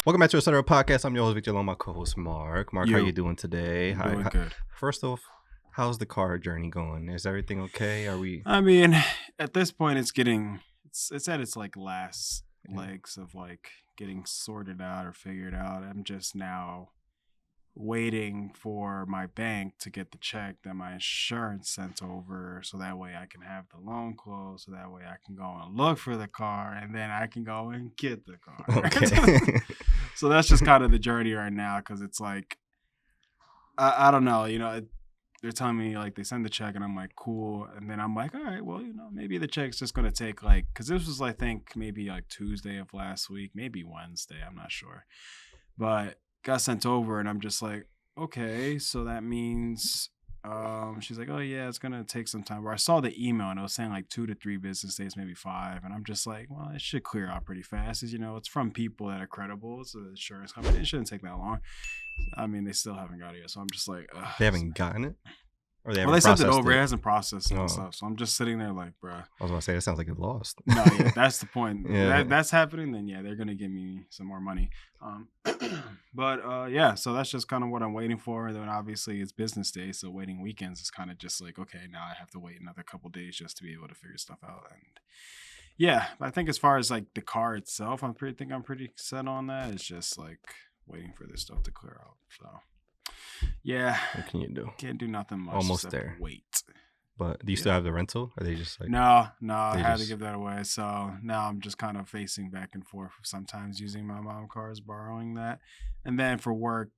Welcome back to another podcast. I'm your host, Victor, along with my co-host, Mark. Mark, how You. you doing today? I'm doing good. First off, how's the car journey going? Is everything okay? Are we... I mean, at this point, it's at its like last legs of like getting sorted out or figured out. I'm just now waiting for my bank to get the check that my insurance sent over, so that way I can have the loan closed, so that way I can go and look for the car, and then I can go and get the car. Okay. So that's just kind of the journey right now, because it's like, I don't know, they're telling me like they send the check and I'm like, cool. And then I'm like, all right, well, maybe the check's just going to take like, because this was, I think, maybe like Tuesday of last week, maybe Wednesday, I'm not sure. But got sent over and I'm just like, okay, so that means, she's like, oh yeah, it's going to take some time. Where I saw the email and it was saying like 2 to 3 business days, maybe 5. And I'm just like, well, it should clear out pretty fast. As it's from people that are credible. It's an insurance company. It shouldn't take that long. I mean, they still haven't got it yet. So I'm just like, ugh. They haven't gotten it? Or they sent it over. It hasn't processed and Oh. stuff. So I'm just sitting there like, bruh. I was going to say, that sounds like it lost. No, yeah, that's the point. Yeah. That's happening, then yeah, they're going to give me some more money. But yeah, so that's just kind of what I'm waiting for. And then obviously it's business day, so waiting weekends is kind of just like, okay, now I have to wait another couple days just to be able to figure stuff out. And yeah, I think as far as like the car itself, I'm pretty set on that. It's just like waiting for this stuff to clear out. So yeah, What can you do? can't do nothing much. Almost except there. Wait. But do you still have the rental? Or are they just like... No, I they had to just- give that away. So now I'm just kind of facing back and forth, sometimes using my mom's cars, borrowing that. And then for work,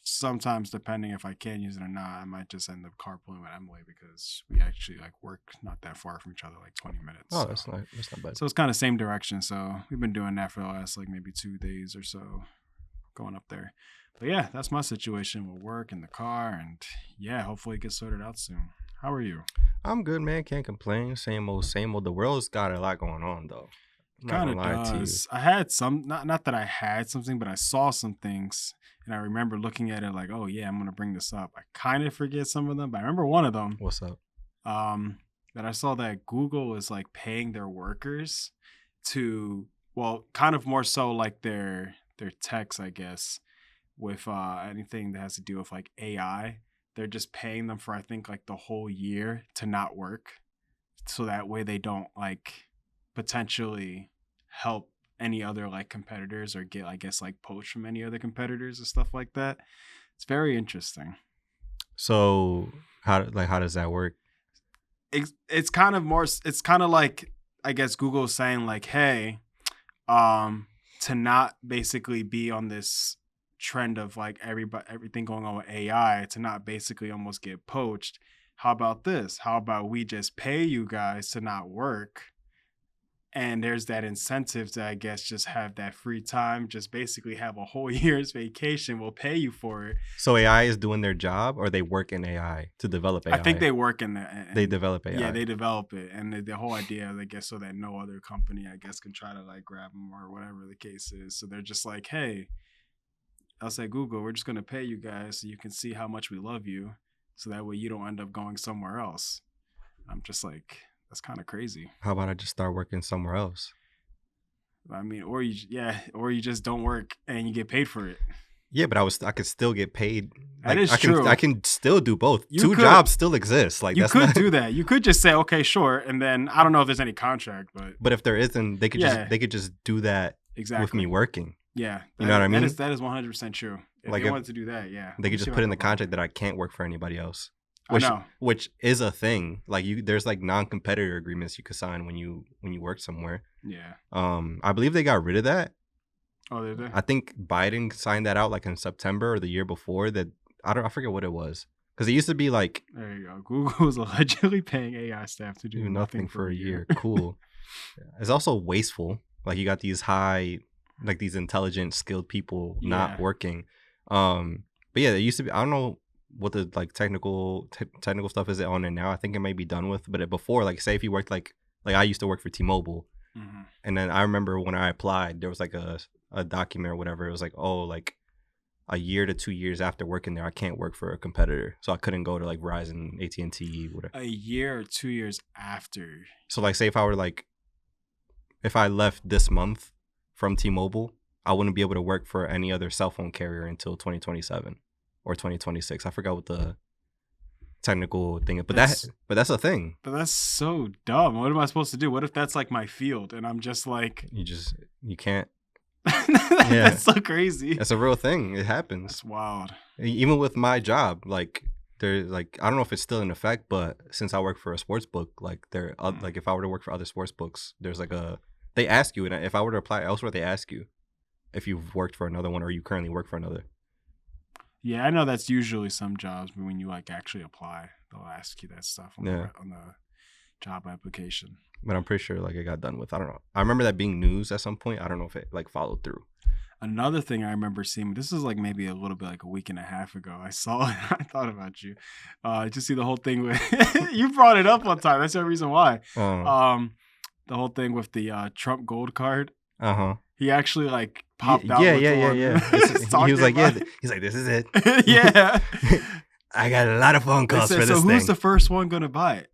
sometimes depending if I can use it or not, I might just end up carpooling with Emily because we actually like work not that far from each other, like 20 minutes. Oh, so. that's not bad. So it's kind of same direction. So we've been doing that for the last like maybe 2 days or so, going up there. But yeah, that's my situation with work and the car. And yeah, hopefully it gets sorted out soon. How are you? I'm good, man. Can't complain. Same old, same old. The world's got a lot going on, though. Kind of does. I had some, not that I had something, but I saw some things. And I remember looking at it like, oh yeah, I'm going to bring this up. I kind of forget some of them, but I remember one of them. What's up? That I saw that Google is like paying their workers to, well, kind of more so like their techs, I guess, with anything that has to do with like AI. They're just paying them for, I think, like the whole year to not work. So that way they don't like potentially help any other like competitors or get, I guess, like poached from any other competitors and stuff like that. It's very interesting. So how does that work? It's kind of like, I guess Google is saying like, hey, to not basically be on this trend of like everything going on with AI, to not basically almost get poached. How about this? How about we just pay you guys to not work? And there's that incentive to, I guess, just have that free time, just basically have a whole year's vacation. We'll pay you for it. So AI is doing their job, or they work in AI to develop AI? I think they work in that. They develop AI. Yeah, they develop it. And the whole idea, I guess, so that no other company, I guess, can try to like grab them or whatever the case is. So they're just like, hey, I'll say, Google, we're just going to pay you guys so you can see how much we love you. So that way you don't end up going somewhere else. I'm just like, that's kind of crazy. How about I just start working somewhere else? I mean, or you just don't work and you get paid for it. Yeah, but I could still get paid. That is true. I can still do both. You Two could. jobs still exist. Like You that's could not, do that. You could just say, okay, sure. And then I don't know if there's any contract, but But if there isn't, they could just do that exactly with me working. Yeah. You know what I mean? That is 100% true. If Like they if- wanted to do that, yeah. They could just put in the contract that I can't work for anybody else. I know. Which is a thing. Like there's like non-competitor agreements you could sign when you work somewhere. Yeah. I believe they got rid of that. Oh, did they? I think Biden signed that out like in September or the year before. That I forget what it was, because it used to be like There you go. Google is allegedly paying AI staff to do nothing for a year. Cool. It's also wasteful. Like you got these these intelligent, skilled people not Yeah. working. But yeah, it used to be. I don't know what the like technical stuff is on it now. I think it may be done with. But before, like say if you worked like I used to work for T-Mobile, Mhm. and then I remember when I applied, there was like a document or whatever. It was like, oh, like a year to 2 years after working there, I can't work for a competitor, so I couldn't go to like Verizon, AT&T, whatever. A year or 2 years after. So like, say if I were like, if I left this month from T-Mobile, I wouldn't be able to work for any other cell phone carrier until 2027 or 2026. I forgot what the technical thing is, but that's a thing. But that's so dumb. What am I supposed to do? What if that's like my field and I'm just like You can't. That's so crazy. That's a real thing. It happens. That's wild. Even with my job, like there, like I don't know if it's still in effect, but since I work for a sports book, like like if I were to work for other sports books, there's like they ask you, and if I were to apply elsewhere, they ask you if you've worked for another one or you currently work for another. Yeah, I know that's usually some jobs, but when you like actually apply, they'll ask you that stuff on the job application. But I'm pretty sure like it got done with. I don't know. I remember that being news at some point. I don't know if it like followed through. Another thing I remember seeing, this is like maybe a little bit like a week and a half ago. I saw it. I thought about you. Just see the whole thing with you brought it up one time. That's the reason why. The whole thing with the Trump gold card. He actually like popped out. Yeah. He was like, he's like, this is it. Yeah. I got a lot of phone calls for this thing. So who's the first one gonna buy it?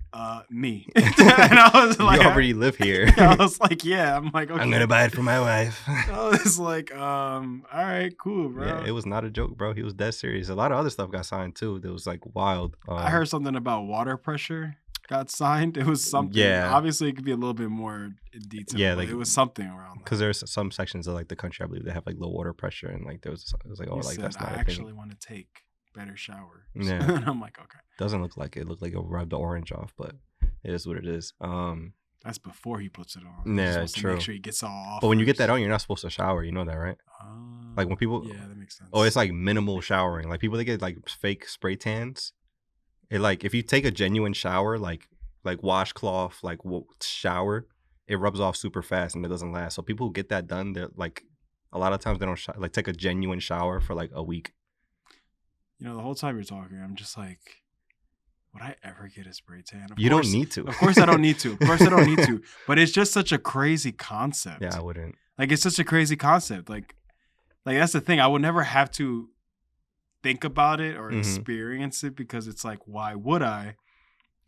Me. And I was like, you already live here. I was like, yeah. I'm like, okay. I'm gonna buy it for my wife. I was like, all right, cool, bro. Yeah, it was not a joke, bro. He was dead serious. A lot of other stuff got signed too. That was like wild. I heard something about water pressure got signed. It was something. Yeah. Obviously, it could be a little bit more in detail. Yeah, like it was something around. Because there's some sections of like the country, I believe, they have like low water pressure, and like it was like, oh, like that's not. I actually want to take better shower. Yeah. And I'm like, okay. Doesn't look like it. It looked like it rubbed the orange off, but it is what it is. That's before he puts it on. Yeah, true. Make sure he gets all off. But when you get that on, you're not supposed to shower. You know that, right? Like when people. Yeah, that makes sense. Oh, it's like minimal showering. Like people that get like fake spray tans. It like if you take a genuine shower, like washcloth, like shower, it rubs off super fast and it doesn't last. So people who get that done, they're like, a lot of times they don't like take a genuine shower for like a week. You know, the whole time you're talking, I'm just like, would I ever get a spray tan? You don't need to. Of course I don't need to. Of course I don't need to. But it's just such a crazy concept. Yeah, I wouldn't. Like, it's such a crazy concept. Like that's the thing. I would never have to think about it or experience it because it's like, why would I?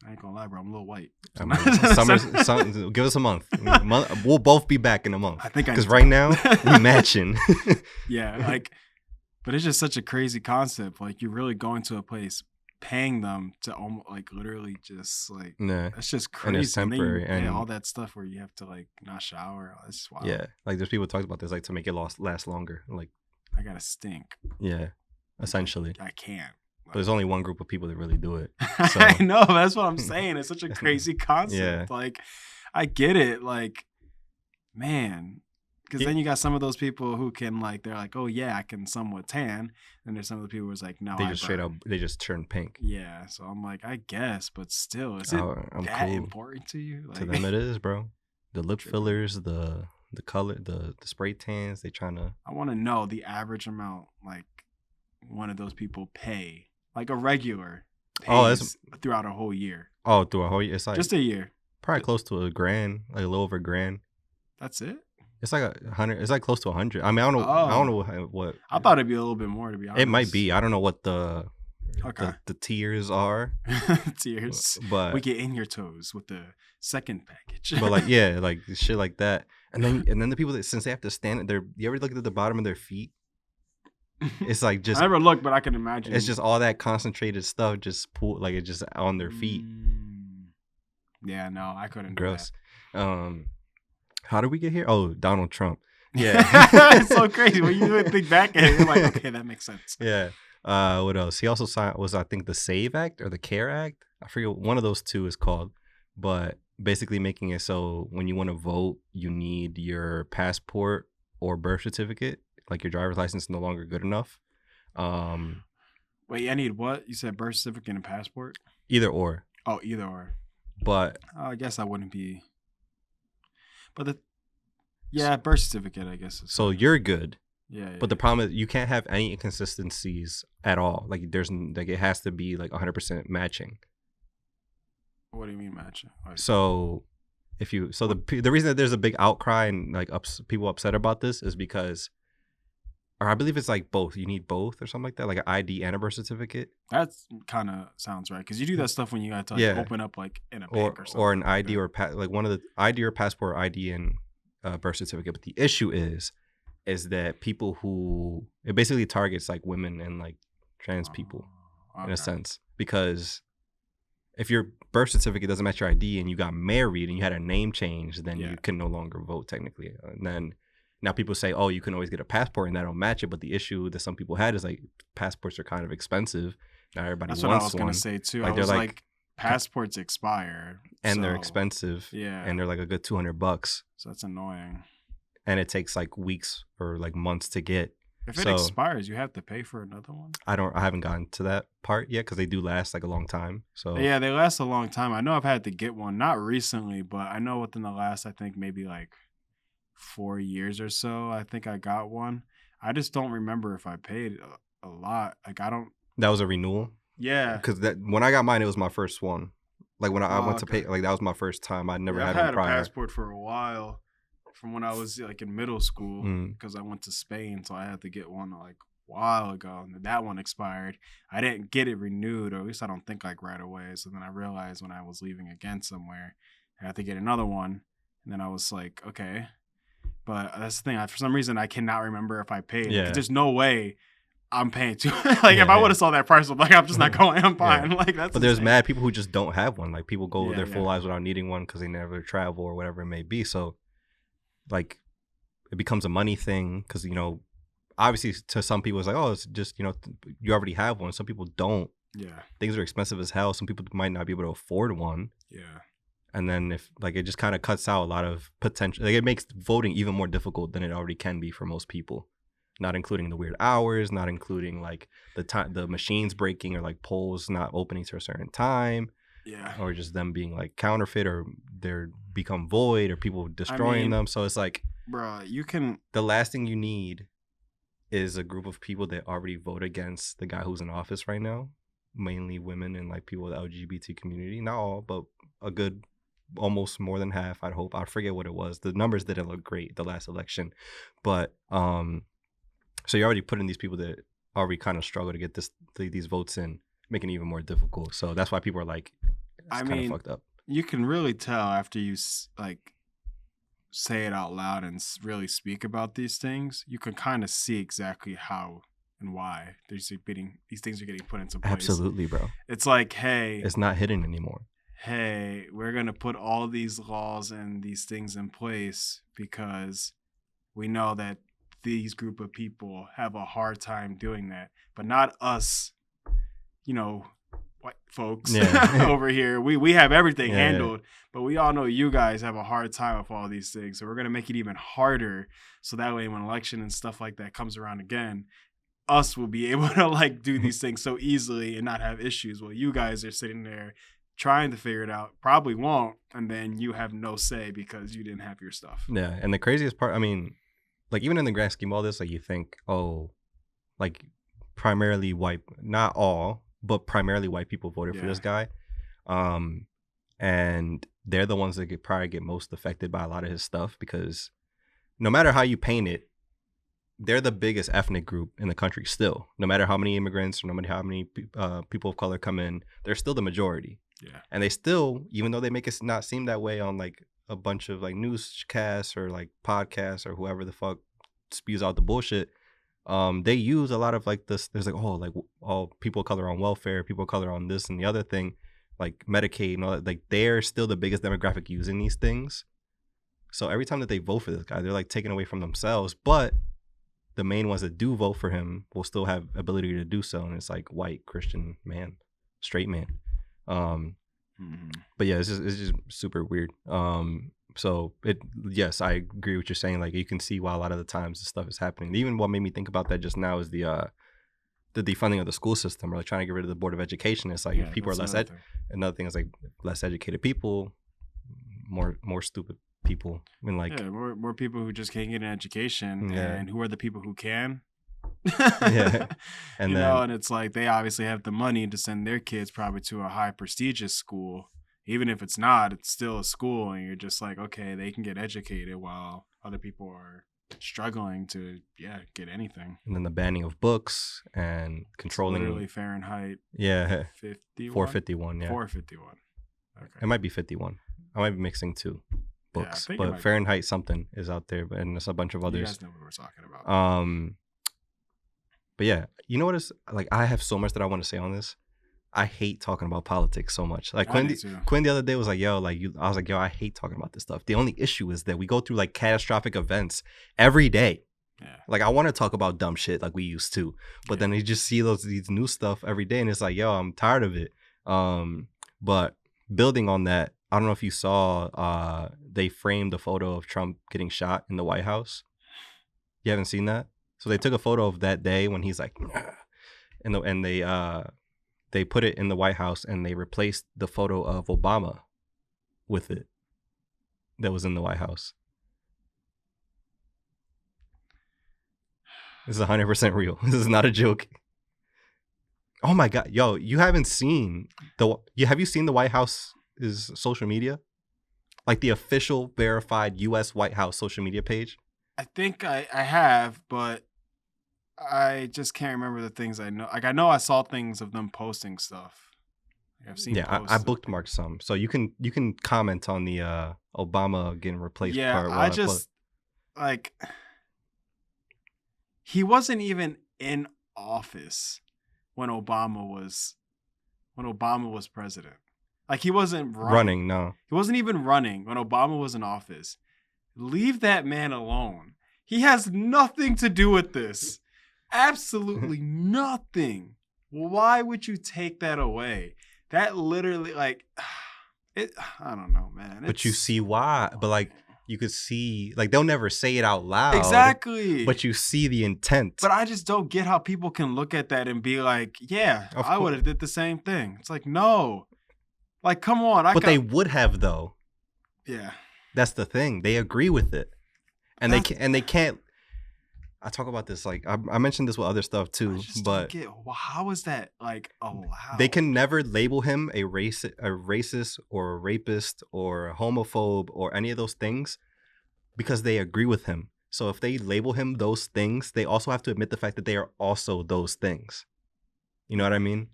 I ain't gonna lie, bro. I'm a little white. Give us a month. We'll both be back in a month. I think because right now we matching. Yeah, like, but it's just such a crazy concept. Like, you're really going to a place, paying them to almost like literally just like that's just crazy. And it's temporary, and all that stuff where you have to like not shower. It's just wild. Yeah, like there's people talk about this like to make it last longer. Like I gotta stink. Yeah, essentially. I can't. But there's only one group of people that really do it. So. I know, that's what I'm saying. It's such a crazy concept. Yeah. Like, I get it. Like, man, because then you got some of those people who can like, they're like, oh yeah, I can somewhat tan. And there's some of the people who's like, no, they just straight up, they just turn pink. Yeah. So I'm like, I guess, but still, is it that important to you? Like, to them it is, bro. The lip fillers, the color, the spray tans, they trying to. I want to know the average amount like one of those people pay. Like a regular pays throughout a whole year. Oh, through a whole year? It's like just a year. Probably close to $1,000, like a little over $1,000. That's it? It's like 100. It's like close to 100. I mean, I don't know. I don't know what. I thought it'd be a little bit more, to be honest. It might be. I don't know what the tiers are. Tiers. But we get in your toes with the second package. But like, yeah, like shit like that. And then the people that, since they have to stand, you ever look at the bottom of their feet? It's like just. I never looked, but I can imagine. It's just all that concentrated stuff just like it's just on their feet. Yeah, no, I couldn't. Gross. How did we get here? Oh, Donald Trump. Yeah, it's so crazy when you think back at it. You're like, okay, that makes sense. Yeah. What else? He also signed I think the SAVE Act or the CARE Act. I forget one of those two is called, but basically making it so when you want to vote, you need your passport or birth certificate. Like your driver's license is no longer good enough. Wait, I need what? You said birth certificate and passport? Either or. Oh, either or. But I guess I wouldn't be. But birth certificate, I guess. So you're good. Yeah. But the problem is you can't have any inconsistencies at all. Like it has to be like 100% matching. What do you mean matching? Like, so the reason that there's a big outcry and like people upset about this is because. Or I believe it's like both. You need both or something like that, like an ID and a birth certificate. That kind of sounds right because you do that stuff when you got to open up like in a bank or something. Or an ID like one of the ID or passport, ID and birth certificate. But the issue is is that people who it basically targets like women and like trans people in a sense, because if your birth certificate doesn't match your ID and you got married and you had a name change, then you can no longer vote technically. And then now people say, oh, you can always get a passport and that'll match it. But the issue that some people had is like passports are kind of expensive. Not everybody That's wants one. what I was going to say too. Like, I was like, passports expire. And they're expensive. Yeah. And they're like a good $200. So that's annoying. And it takes like weeks or like months to get. If it expires, you have to pay for another one? I haven't gotten to that part yet because they do last like a long time. So yeah, they last a long time. I know I've had to get one, not recently, but I know within the last, I think maybe like 4 years or so, I think I got one. I just don't remember if I paid a lot. Like I don't. That was a renewal? Yeah. Because when I got mine, it was my first one. Like when I went to pay, like that was my first time. I never had one prior. I had a passport for a while. From when I was like in middle school, because I went to Spain, so I had to get one like a while ago, and that one expired. I didn't get it renewed, or at least I don't think like right away. So then I realized when I was leaving again somewhere, I had to get another one, and then I was like, okay, but that's the thing. For some reason, I cannot remember if I paid. Yeah, there's no way I'm paying too. Like if I would have saw that price, I'm like, I'm just not going. I'm fine. Like that's. But there's mad people who just don't have one. Like people go their full lives without needing one because they never travel or whatever it may be. So. Like it becomes a money thing because, you know, obviously to some people it's like, oh, it's just, you know, you already have one. Some people don't. Yeah. Things are expensive as hell. Some people might not be able to afford one. Yeah. And then if like it just kind of cuts out a lot of potential, like it makes voting even more difficult than it already can be for most people. Not including the weird hours, not including like the time, the machines breaking or like polls not opening to a certain time. Yeah. Or just them being like counterfeit or they're become void or people destroying them. So it's like, bro, you can. The last thing you need is a group of people that already vote against the guy who's in office right now, mainly women and like people with the LGBT community. Not all, but a good, almost more than half. I'd hope. I forget what it was. The numbers didn't look great the last election, but so you're already putting these people that already kind of struggle to get these votes in, making it even more difficult. So that's why people are like, it's kind of fucked up. You can really tell after you like say it out loud and really speak about these things. You can kind of see exactly how and why these things are getting put into place. Absolutely, bro. It's like, hey, it's not hidden anymore. Hey, we're gonna put all these laws and these things in place because we know that these group of people have a hard time doing that, but not us, you know, white folks over here. We have everything handled, but we all know you guys have a hard time with all these things. So we're going to make it even harder. So that way when election and stuff like that comes around again, us will be able to like do these things so easily and not have issues. Well, you guys are sitting there trying to figure it out, probably won't. And then you have no say because you didn't have your stuff. Yeah. And the craziest part, I mean, like even in the grand scheme of all this, like you think, oh, like primarily white, not all, but primarily white people voted for this guy. And they're the ones that probably get most affected by a lot of his stuff because no matter how you paint it, they're the biggest ethnic group in the country still. No matter how many immigrants or no matter how many people of color come in, they're still the majority. Yeah. And they still, even though they make it not seem that way on like a bunch of like newscasts or like podcasts or whoever the fuck spews out the bullshit, they use a lot of like this. There's like, oh, like all people of color on welfare, people of color on this and the other thing, like Medicaid and all that. Like they're still the biggest demographic using these things. So every time that they vote for this guy, they're like taking away from themselves. But the main ones that do vote for him will still have ability to do so. And it's like white Christian man, straight man. But yeah, it's just super weird. So yes, I agree with what you're saying. Like you can see why a lot of the times this stuff is happening. Even what made me think about that just now is the defunding of the school system, or like trying to get rid of the Board of Education. It's like if people are less another thing is like less educated people, more stupid people. I mean, like more people who just can't get an education, and who are the people who can? And and it's like they obviously have the money to send their kids probably to a high prestigious school. Even if it's not, it's still a school, and you're just like, okay, they can get educated while other people are struggling to get anything. And then the banning of books and controlling. It's literally Fahrenheit. 451. 451. Okay. It might be 51. I might be mixing two. books, think it but might be. Fahrenheit something is out there, and there's a bunch of You others. guys know what we're talking about. But yeah, you know what is like? I have so much that I want to say on this. I hate talking about politics so much. Like I do too. Quinn the other day was like, "Yo, like you," I was like, "Yo, I hate talking about this stuff." The only issue is that we go through like catastrophic events every day. Yeah. Like I want to talk about dumb shit like we used to, but then you just see these new stuff every day, and it's like, yo, I'm tired of it. But building on that, I don't know if you saw, they framed a photo of Trump getting shot in the White House. You haven't seen that? So they took a photo of that day when he's like, and they put it in the White House, and they replaced the photo of Obama with it that was in the White House. This is 100% real. This is not a joke. Oh my God. Yo, you haven't seen have you seen the White House's social media? Like the official verified US White House social media page? I think I have, but I just can't remember the things I know. Like I know I saw things of them posting stuff. Like, I've seen posts. I bookmarked some. So you can comment on the Obama getting replaced part. I just like he wasn't even in office when Obama was president. Like he wasn't running. No. He wasn't even running when Obama was in office. Leave that man alone. He has nothing to do with this. Absolutely nothing. Why would you take that away? That literally like it I don't know, man. But you see why. But like you could see, like they'll never say it out loud. Exactly. But you see the intent. But I just don't get how people can look at that and be like, yeah, I would have did the same thing. It's like, no. Like, come on. They would have, though. Yeah. That's the thing. They agree with it. And they can't. I talk about this, like, I mentioned this with other stuff, too. But how is that, like, allowed? They can never label him a racist or a rapist or a homophobe or any of those things because they agree with him. So if they label him those things, they also have to admit the fact that they are also those things. You know what I mean?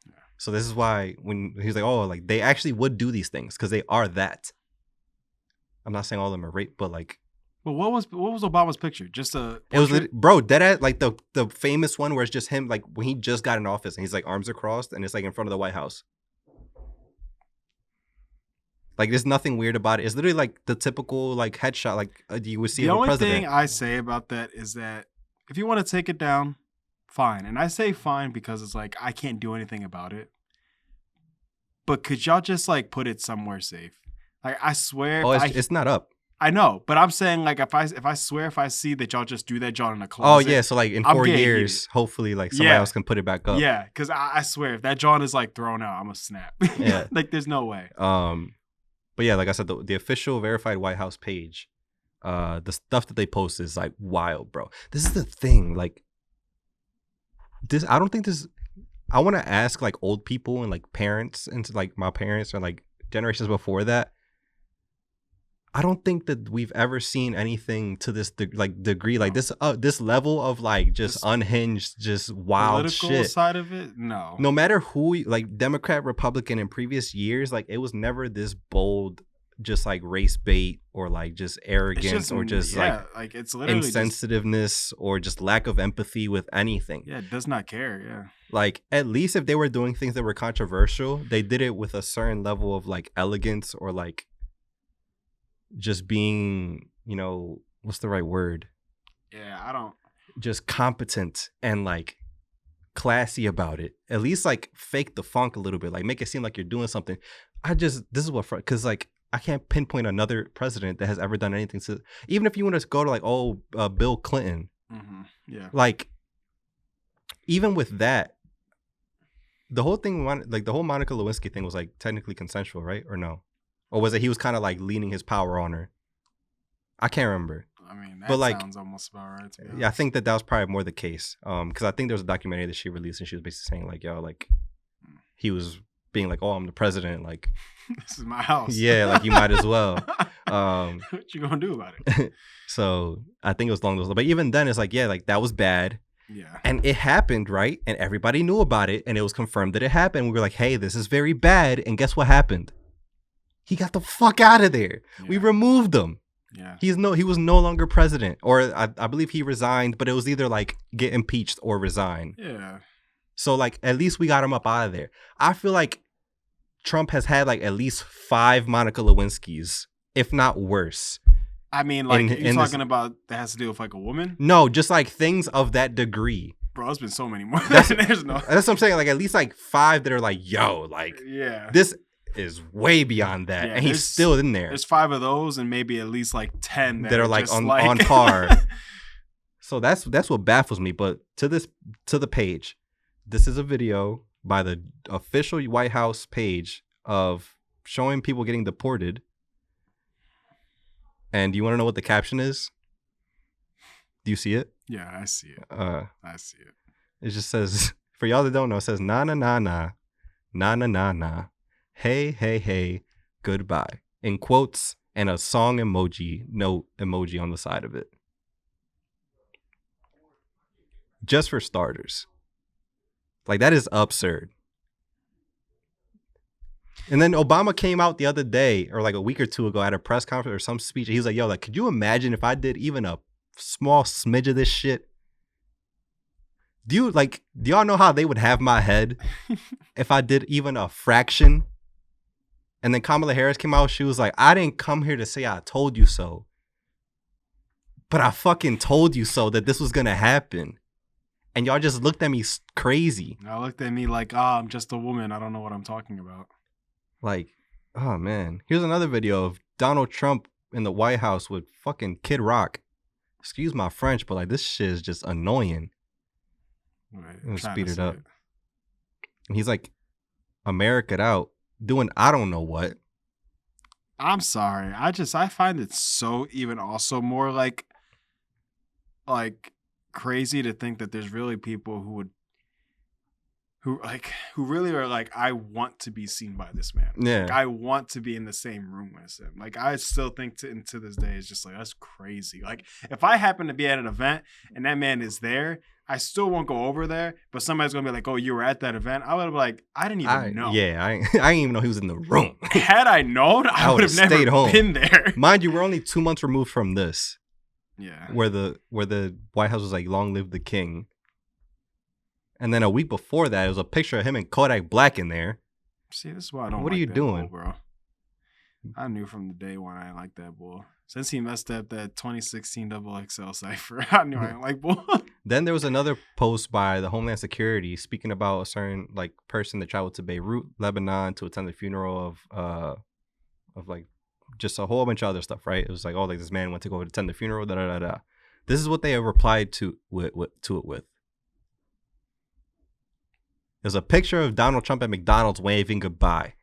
Yeah. So this is why when he's like, oh, like they actually would do these things because they are that. I'm not saying all of them are rape, but like. But what was Obama's picture? Just a portrait? It was bro, dead like the famous one where it's just him like when he just got in office and he's like arms are crossed and it's like in front of the White House. Like there's nothing weird about it. It's literally like the typical like headshot like you would see of a president. The only thing I say about that is that if you want to take it down, fine. And I say fine because it's like I can't do anything about it. But could y'all just like put it somewhere safe? Like I swear, it's not up. I know, but I'm saying like if I see that y'all just do that, y'all in a closet. Oh yeah, so like in 4 years, hopefully like somebody else can put it back up. Yeah, because I swear if that John is like thrown out, I'm gonna snap. Yeah, like there's no way. But yeah, like I said, the official verified White House page, the stuff that they post is like wild, bro. This is the thing, like this. I don't think this. I want to ask like old people and like parents and like my parents or like generations before that. I don't think that we've ever seen anything to this degree, like this level of like just unhinged, just wild political shit. Side of it, no. No matter who, like Democrat, Republican, in previous years, like it was never this bold, just like race bait or like just arrogance or just like it's literally insensitiveness or just lack of empathy with anything. Yeah, it does not care. Yeah, like at least if they were doing things that were controversial, they did it with a certain level of like elegance or like. Just being, you know, what's the right word? Yeah, I don't. Just competent and like classy about it. At least like fake the funk a little bit. Like make it seem like you're doing something. This is what, because like I can't pinpoint another president that has ever done anything to, even if you want to go to like, Bill Clinton. Mm-hmm. Yeah. Like, even with that, the whole thing, like the whole Monica Lewinsky thing was like technically consensual, right? Or no? Or was it he was kind of like leaning his power on her? I can't remember. I mean, that sounds almost about right. Yeah, I think that was probably more the case. Because I think there was a documentary that she released and she was basically saying like, yo, like he was being like, oh, I'm the president. Like, this is my house. Yeah, like you might as well. What you gonna do about it? So I think it was along those lines. But even then, it's like, yeah, like that was bad. Yeah. And it happened, right? And everybody knew about it. And it was confirmed that it happened. We were like, hey, this is very bad. And guess what happened? He got the fuck out of there. Yeah. We removed him. Yeah. He was no longer president, or I believe he resigned, but it was either like get impeached or resign. Yeah. So like at least we got him up out of there. I feel like Trump has had like at least 5 Monica Lewinskys, if not worse. I mean, like you're talking about that has to do with like a woman? No, just like things of that degree. Bro, it's been so many more. That's what I'm saying. Like at least like 5 that are like, yo, like this is way beyond that, and he's still in there. There's 5 of those, and maybe at least like 10 that are like on par. So that's what baffles me. But to the page, this is a video by the official White House page of showing people getting deported. And do you want to know what the caption is? Do you see it? Yeah, I see it. I see it. It just says, for y'all that don't know, it says na na na na na na na na. Hey, hey, hey, goodbye. In quotes and a song emoji, note emoji on the side of it. Just for starters. Like, that is absurd. And then Obama came out the other day, or like a week or two ago, at a press conference or some speech. He was like, yo, like, could you imagine if I did even a small smidge of this shit? Do y'all know how they would have my head if I did even a fraction? And then Kamala Harris came out. She was like, I didn't come here to say I told you so, but I fucking told you so that this was going to happen. And y'all just looked at me crazy. Y'all looked at me like, I'm just a woman. I don't know what I'm talking about. Like, oh, man. Here's another video of Donald Trump in the White House with fucking Kid Rock. Excuse my French, but like this shit is just annoying. Right, Let's speed it up. And he's like, America'd out, doing I don't know what. I'm sorry. I find it so even also more like crazy to think that there's really people who really are like, I want to be seen by this man. Yeah. Like, I want to be in the same room as him. Like, I still think to this day, it's just like, that's crazy. Like, if I happen to be at an event and that man is there, I still won't go over there, but somebody's going to be like, oh, you were at that event? I would be like, I didn't even know. Yeah, I didn't even know he was in the room. Had I known, I would have never been there. Mind you, we're only 2 months removed from this. Yeah. Where the White House was like, long live the king. And then a week before that, it was a picture of him and Kodak Black in there. See, this is why I don't. What are you doing, bull, bro? I knew from the day when I didn't like that bull. Since he messed up that 2016 XXL cipher, I knew I didn't like bull. Then there was another post by the Homeland Security speaking about a certain like person that traveled to Beirut, Lebanon, to attend the funeral of like just a whole bunch of other stuff. Right? It was like, oh, like this man went to go attend the funeral. Da da da da. This is what they have replied to it with. There's a picture of Donald Trump at McDonald's waving goodbye.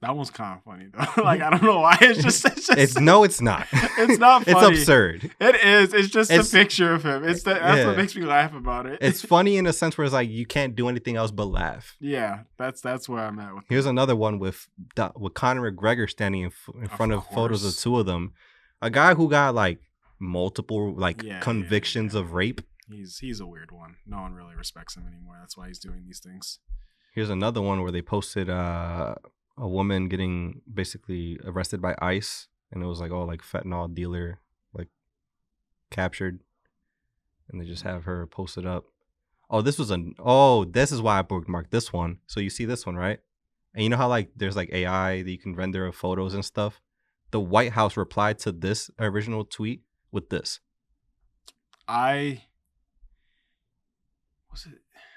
That one's kind of funny though. Like, I don't know why. It's no, it's not. It's not funny. It's absurd. It is. It's just a picture of him. That's what makes me laugh about it. It's funny in a sense where it's like you can't do anything else but laugh. Yeah, that's where I'm at with. Here's another one with Conor McGregor standing in front of photos of 2 of them. A guy who got like multiple convictions of rape. He's a weird one. No one really respects him anymore. That's why he's doing these things. Here's another one where they posted a woman getting basically arrested by ICE, and it was like, oh, like fentanyl dealer like captured, and they just have her posted up. Oh, this is why I bookmarked this one. So you see this one, right? And you know how like there's like AI that you can render photos and stuff? The White House replied to this original tweet with this.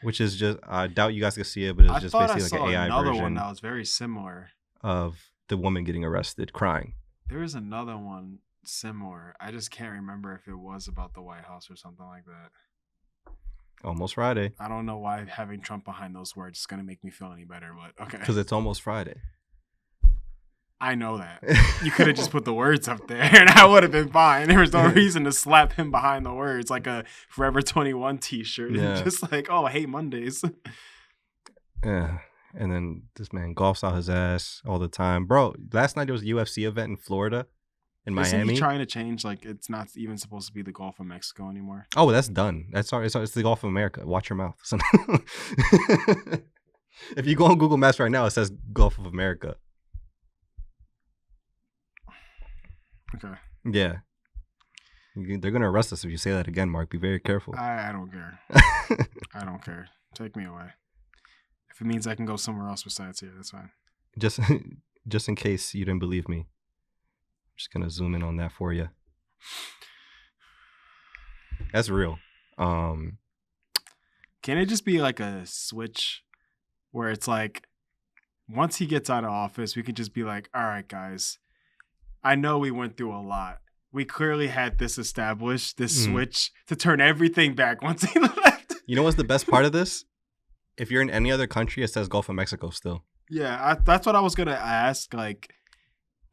Which is just, I doubt you guys can see it, but it's just basically like an AI version. I thought I saw another one that was very similar. Of the woman getting arrested, crying. There is another one similar. I just can't remember if it was about the White House or something like that. Almost Friday. I don't know why having Trump behind those words is going to make me feel any better, but okay. Because it's almost Friday. I know that. You could have just put the words up there and I would have been fine. There was no reason to slap him behind the words like a Forever 21 t-shirt. Yeah. Just like, oh, I hate Mondays. Yeah. And then this man golfs out his ass all the time. Bro, last night there was a UFC event in Florida, in Miami. Isn't he trying to change, like, it's not even supposed to be the Gulf of Mexico anymore? Oh, that's done. It's the Gulf of America. Watch your mouth. If you go on Google Maps right now, it says Gulf of America. Okay. Yeah. They're gonna arrest us if you say that again, Mark. Be very careful. I don't care. I don't care. Take me away. If it means I can go somewhere else besides here, that's fine. Just in case you didn't believe me, I'm just gonna zoom in on that for you. That's real. Can it just be like a switch where it's like, once he gets out of office, we can just be like, all right, guys, I know we went through a lot. We clearly had this established, this switch to turn everything back once he left. You know what's the best part of this? If you're in any other country, it says Gulf of Mexico still. Yeah, that's what I was going to ask. Like,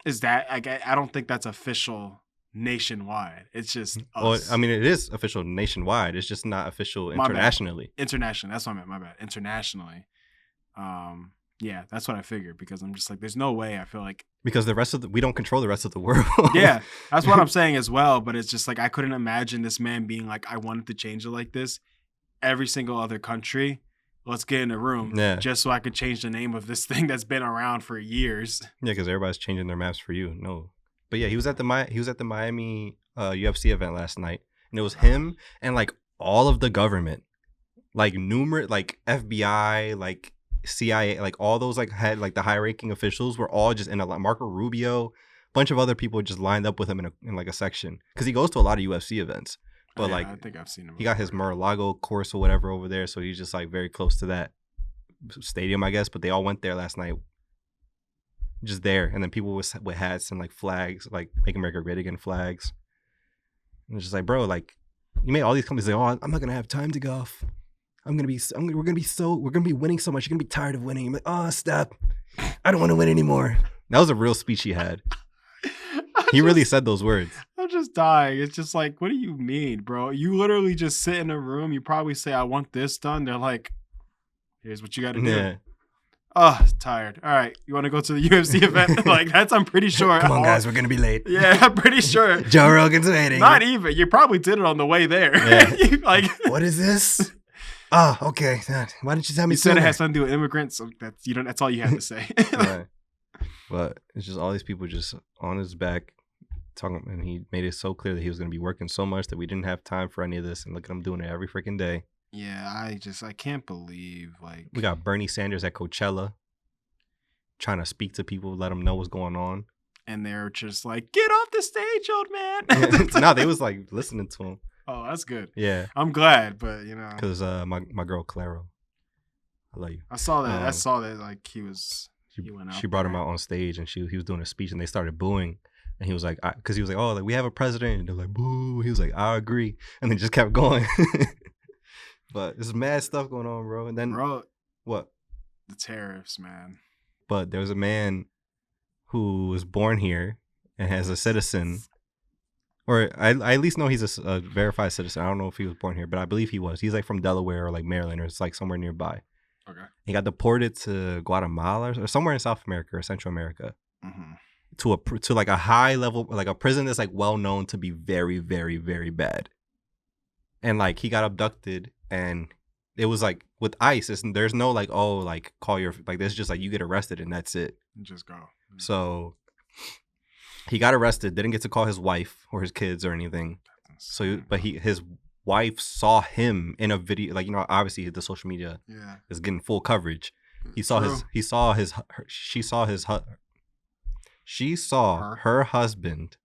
is that, I don't think that's official nationwide. It's just us. Well, I mean, it is official nationwide. It's just not official internationally. Internationally. That's what I meant. My bad. Internationally. Yeah, that's what I figured, because I'm just like, there's no way. I feel like, because we don't control the rest of the world. Yeah, that's what I'm saying as well. But it's just like, I couldn't imagine this man being like, I wanted to change it like this. Every single other country, let's get in a room, just so I could change the name of this thing that's been around for years. Yeah, because everybody's changing their maps for you. No, but yeah, he was at the Miami UFC event last night, and it was him and like all of the government, like numerous, like FBI, like CIA, like all those like had like the high ranking officials were all just in a Marco Rubio, a bunch of other people just lined up with him in like a section, because he goes to a lot of UFC events. But like, I think I've seen him. He got his Mar-a-Lago course or whatever over there, so he's just like very close to that stadium, I guess. But they all went there last night, just there, and then people with hats and like flags, like "Make America Great Again" flags. And it's just like, bro, like you made all these companies say, "Oh, I'm not gonna have time to golf. We're gonna be winning so much. You're gonna be tired of winning." I'm like, "Oh, stop! I don't want to win anymore." That was a real speech he had. He really said those words. I'm just dying. It's just like, what do you mean, bro? You literally just sit in a room. You probably say, I want this done. They're like, here's what you got to do. Yeah. Oh, tired. All right. You want to go to the UFC event? Like, that's, I'm pretty sure. Come on, guys. We're going to be late. Yeah, I'm pretty sure. Joe Rogan's waiting. Not even. You probably did it on the way there. Yeah. Like, what is this? Oh, okay. Why didn't you tell me you said it has something to do with immigrants. So that's all you have to say. Right. But it's just all these people just on his back talking, and he made it so clear that he was going to be working so much that we didn't have time for any of this. And look at him doing it every freaking day. Yeah, I can't believe, like, we got Bernie Sanders at Coachella trying to speak to people, let them know what's going on. And they're just like, get off the stage, old man. No, they was like listening to him. Oh, that's good. Yeah. I'm glad, but you know. Because my girl, Claro, I love you. I saw that, like, he went out. She brought him out on stage, and he was doing a speech, and they started booing. And he was like, because he was like, oh, like we have a president. And they're like, boo. He was like, I agree. And they just kept going. But there's mad stuff going on, bro. And then, what? The tariffs, man. But there was a man who was born here and has a citizen, or I at least know he's a verified citizen. I don't know if he was born here, but I believe he was. He's like from Delaware or like Maryland, or it's like somewhere nearby. Okay. He got deported to Guatemala or somewhere in South America or Central America. Mm-hmm. To like a high level, like a prison that's like well known to be very, very, very bad. And like he got abducted, and it was like with ICE, there's no like, oh, like call your, like there's just like you get arrested and that's it. Just go. Mm-hmm. So he got arrested, didn't get to call his wife or his kids or anything. So, but his wife saw him in a video, like, you know, obviously the social media is getting full coverage. She saw her husband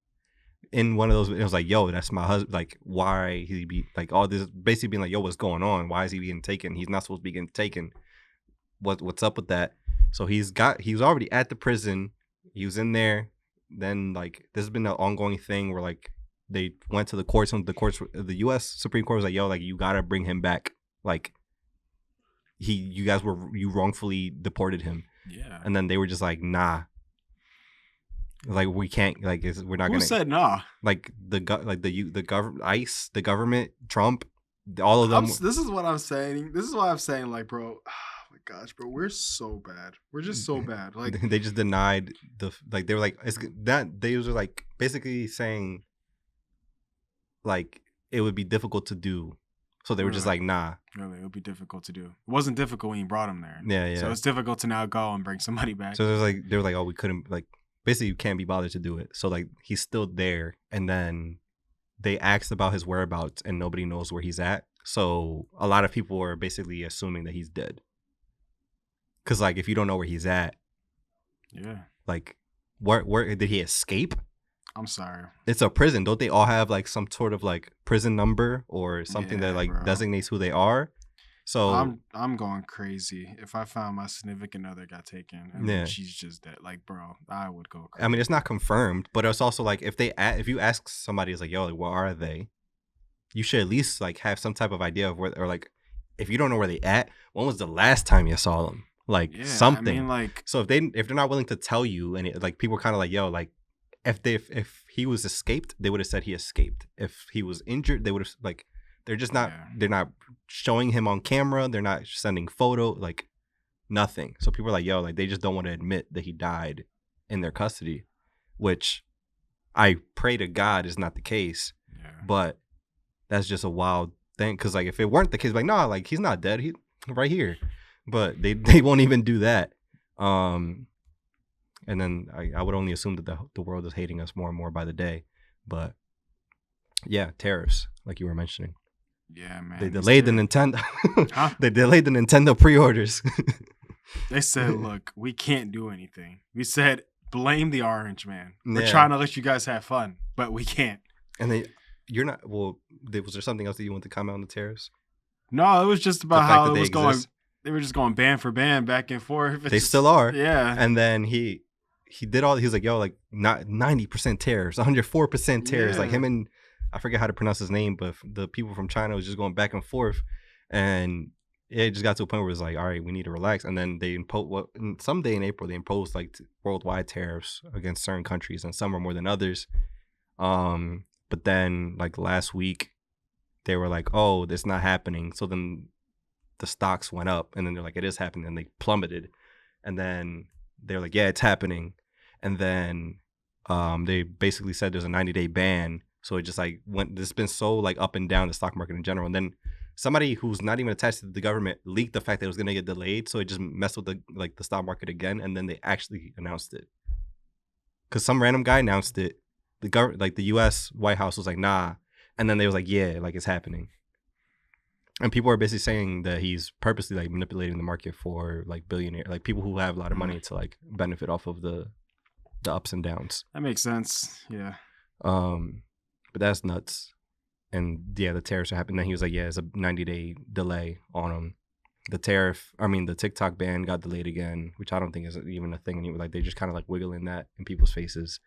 in one of those. It was like, yo, that's my husband. Like, why he be like all this? Basically being like, yo, what's going on? Why is he being taken? He's not supposed to be getting taken. What's up with that? So he was already at the prison. He was in there. Then like this has been an ongoing thing where like they went to the courts, and the U.S. Supreme Court was like, yo, like you gotta bring him back. Like you wrongfully deported him. Yeah. And then they were just like, nah. Like we can't, like we're not gonna. Who said nah? Like the government, ICE, the government, Trump, all of them. This is what I'm saying. This is why I'm saying, like, bro. Oh my gosh, bro, we're so bad. We're just so bad. Like they just denied they were like it's that they were like basically saying like it would be difficult to do. So they were just like, nah. Really, it would be difficult to do. It wasn't difficult when you brought him there. Yeah. So it's difficult to now go and bring somebody back. So there's like they were like, oh, we couldn't, like basically you can't be bothered to do it. So like he's still there, and then they asked about his whereabouts, and nobody knows where he's at. So a lot of people are basically assuming that he's dead. Cause like if you don't know where he's at, Yeah. like where did he escape? I'm sorry. It's a prison. Don't they all have like some sort of like prison number or something that like bro. designates who they are? So I'm going crazy if I found my significant other got taken and then she's just dead. Like, bro, I would go crazy. I mean, it's not confirmed, but it's also like if you ask somebody, it's like, yo, like, where are they? You should at least like have some type of idea of where, or like if you don't know where they at, when was the last time you saw them? Like something. I mean, like, so if they're not willing to tell you, and like people kind of like, yo, like if he was escaped, they would have said he escaped. If he was injured, they would have like. They're just not. Yeah. They're not showing him on camera. They're not sending photo. Like nothing. So people are like, yo, like they just don't want to admit that he died in their custody, which I pray to God is not the case. Yeah. But that's just a wild thing. Because like if it weren't the case, like nah, like he's not dead. He's right here. But they won't even do that. And then I would only assume that the world is hating us more and more by the day. But yeah, tariffs, like you were mentioning. Yeah, man. They delayed the Nintendo. Huh? They delayed the Nintendo pre-orders. They said, look, we can't do anything. We said, blame the orange man. We're trying to let you guys have fun, but we can't. And you're not, well, was there something else that you want to comment on the tariffs? No, it was just about how it was going. They were just going band for band, back and forth. They still are. Yeah. And then he did all, he was like, yo, like not 90% tariffs, 104% tariffs. Like him and, I forget how to pronounce his name, but the people from China was just going back and forth, and it just got to a point where it was like, all right, we need to relax. And then they imposed, someday in April, they imposed like worldwide tariffs against certain countries, and some are more than others. But then like last week, they were like, oh, that's not happening. So then the stocks went up, and then they're like, it is happening, and they plummeted. And then they're like, yeah, it's happening. And then they basically said there's a 90-day ban. So it just like went, it's been so like up and down the stock market in general. And then somebody who's not even attached to the government leaked the fact that it was going to get delayed. So it just messed with the stock market again. And then they actually announced it. Because some random guy announced it. The US White House was like, nah. And then they was like, yeah, like it's happening. And people are basically saying that he's purposely like manipulating the market for like billionaire, like people who have a lot of money to like benefit off of the ups and downs. That makes sense. Yeah. But that's nuts. And yeah, the tariffs are happening. Then he was like, yeah, it's a 90-day delay on them. The TikTok ban got delayed again, which I don't think is even a thing anymore. Like, they just kind of like wiggling that in people's faces.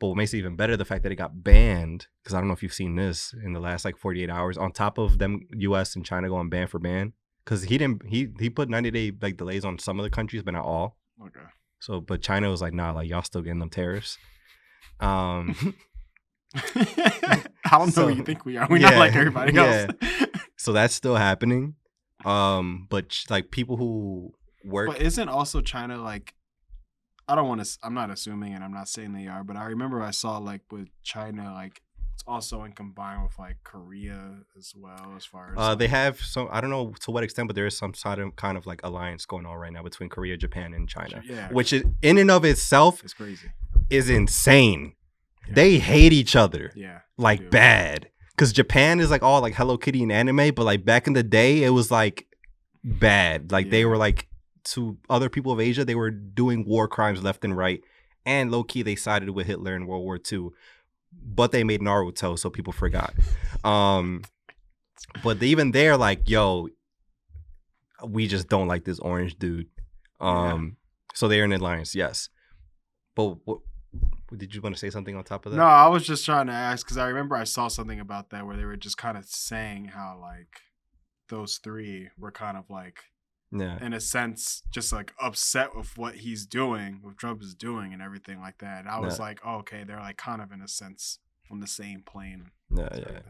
But what makes it even better, the fact that it got banned, because I don't know if you've seen this in the last like 48 hours, on top of them US and China going ban for ban. Because he put 90-day like delays on some of the countries, but not all. Okay. So, but China was like, nah, like y'all still getting them tariffs. How know you think we are? We're not like everybody else. So that's still happening. But like people who work. But isn't also China like? I'm not assuming, and I'm not saying they are, but I remember I saw like with China, like it's also in combined with like Korea as well, as far as they have some. I don't know to what extent, but there is some sort of kind of like alliance going on right now between Korea, Japan, and China. Yeah, which is in and of itself is crazy. Is insane. Yeah. They hate each other. Yeah. Like bad. Because Japan is like all like Hello Kitty and anime, but like back in the day, it was like bad. Like they were like, to other people of Asia, they were doing war crimes left and right. And low key, they sided with Hitler in World War II. But they made Naruto, so people forgot. But even they're like, yo, we just don't like this orange dude. So they're in alliance, yes. But what did you want to say something on top of that? No, I was just trying to ask because I remember I saw something about that where they were just kind of saying how like those three were kind of like, in a sense, just like upset with what he's doing, what Trump is doing and everything like that. And I was like, oh, okay, they're like kind of in a sense on the same plane. Yeah.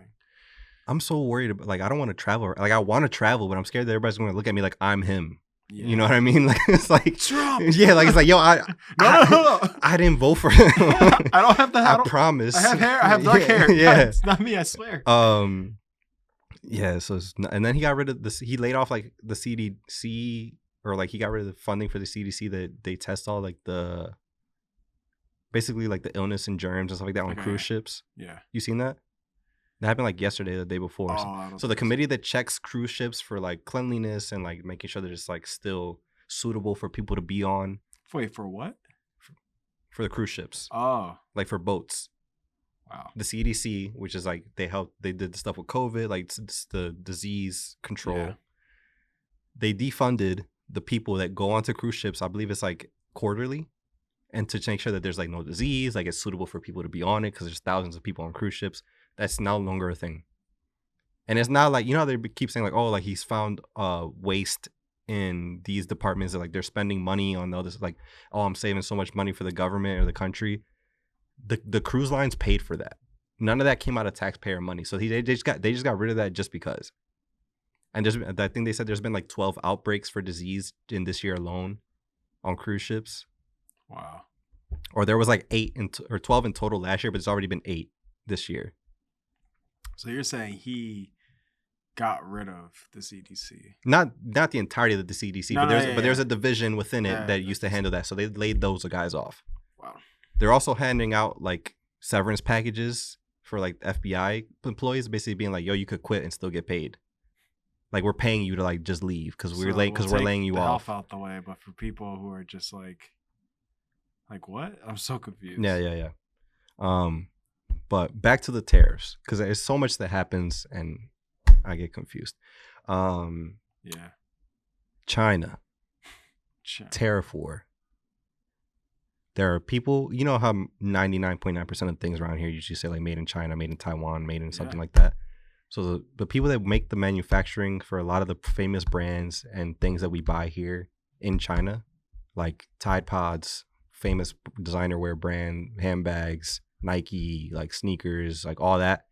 I'm so worried about, like, I don't want to travel. Like, I want to travel, but I'm scared that everybody's going to look at me like I'm him. Yeah. You know what I mean? Like, it's like Trump. Yeah, like it's like, yo, I didn't vote for him. I don't have the. I promise. I have hair. I have dark hair. Yeah, it's not me. I swear. Yeah. So, and then he got rid of this. He laid off like the CDC, or like he got rid of the funding for the CDC that they test all like the basically like the illness and germs and stuff like that on Okay, cruise ships. yeah. You seen that? That happened like yesterday, or the day before. Oh, I don't So the think so. committee that checks cruise ships for like cleanliness and like making sure they're just like still suitable for people to be on Wait, for what? for the cruise ships, Oh, like for boats. wow. The CDC, which is like they did the stuff with COVID, like the disease control. Yeah. They defunded the people that go onto cruise ships. I believe it's like quarterly, and to make sure that there's like no disease, like it's suitable for people to be on it, because there's thousands of people on cruise ships. That's no longer a thing. And it's not like, you know how they keep saying like, oh, like he's found waste in these departments that like they're spending money on all this, like, oh, I'm saving so much money for the government or the country. The cruise lines paid for that. None of that came out of taxpayer money. So they just got rid of that just because. And I think they said there's been like 12 outbreaks for disease in this year alone on cruise ships. Wow. Or there was like 12 in total last year, but it's already been 8 this year. So you're saying he got rid of the CDC? Not the entirety of the CDC, No, but there's a division within it that used to handle that. So they laid those guys off. Wow. They're also handing out like severance packages for like FBI employees, basically being like, yo, you could quit and still get paid. Like we're paying you to like just leave because we're laying you off. Health out the way, but for people who are just like what? I'm so confused. Yeah. But back to the tariffs, because there's so much that happens and I get confused. Yeah. China. Tariff war. There are people, you know how 99.9% of things around here usually say like made in China, made in Taiwan, made in something like that. So the people that make the manufacturing for a lot of the famous brands and things that we buy here in China, like Tide Pods, famous designer wear brand, handbags, Nike, like sneakers, like all that.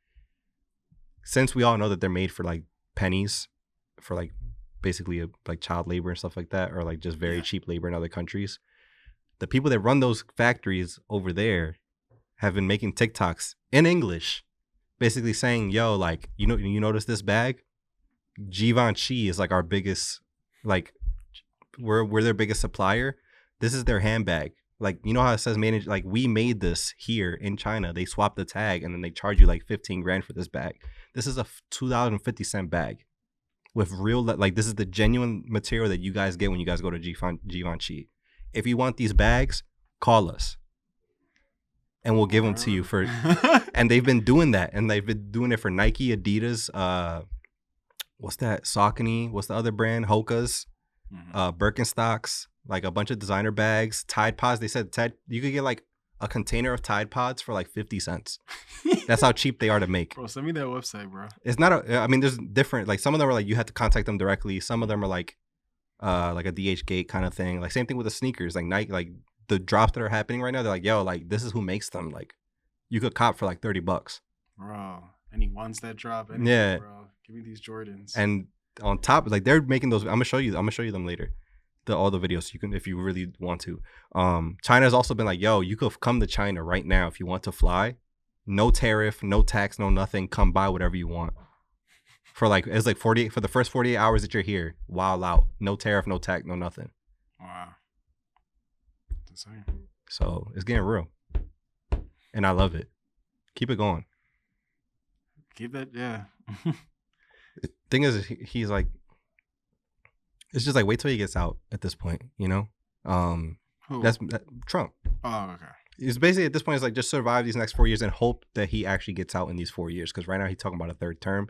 Since we all know that they're made for like pennies, for like basically like child labor and stuff like that, or like just very cheap labor in other countries, the people that run those factories over there have been making TikToks in English, basically saying, yo, like, you notice this bag? Givenchy is like our biggest, like, we're their biggest supplier. This is their handbag. Like, you know how it says made in, like, we made this here in China. They swap the tag and then they charge you like 15 grand for this bag. This is a $2.50 bag with real, like, this is the genuine material that you guys get when you guys go to Givenchy. If you want these bags, call us and we'll give them to you for, and they've been doing that. And they've been doing it for Nike, Adidas, what's that? Saucony, what's the other brand? Hoka's, Birkenstocks, like a bunch of designer bags, Tide Pods. They said you could get like a container of Tide Pods for like 50 cents. That's how cheap they are to make. Bro, send me that website, bro. It's not I mean, there's different, like some of them are like you have to contact them directly. Some of them are like a DH Gate kind of thing. Like same thing with the sneakers, like Nike, like the drops that are happening right now. They're like, yo, like this is who makes them. Like you could cop for like $30. Bro, any ones that drop? Anything, yeah, bro. Give me these Jordans. And on top, like they're making those. I'm gonna show you them later. All the videos, so you can, if you really want to. China's also been like, yo, you could come to China right now if you want to fly. No tariff, no tax, no nothing. Come buy whatever you want. For like, it's like 48 for the first 48 hours that you're here. Wild out. No tariff, no tax, no nothing. Wow. That's insane. So it's getting real. And I love it. Keep it going. Keep that, yeah. The thing is, he's like, it's just like wait till he gets out at this point, you know? Who? That's Trump. Oh, okay. It's basically at this point, it's like just survive these next 4 years and hope that he actually gets out in these 4 years. Because right now he's talking about a third term.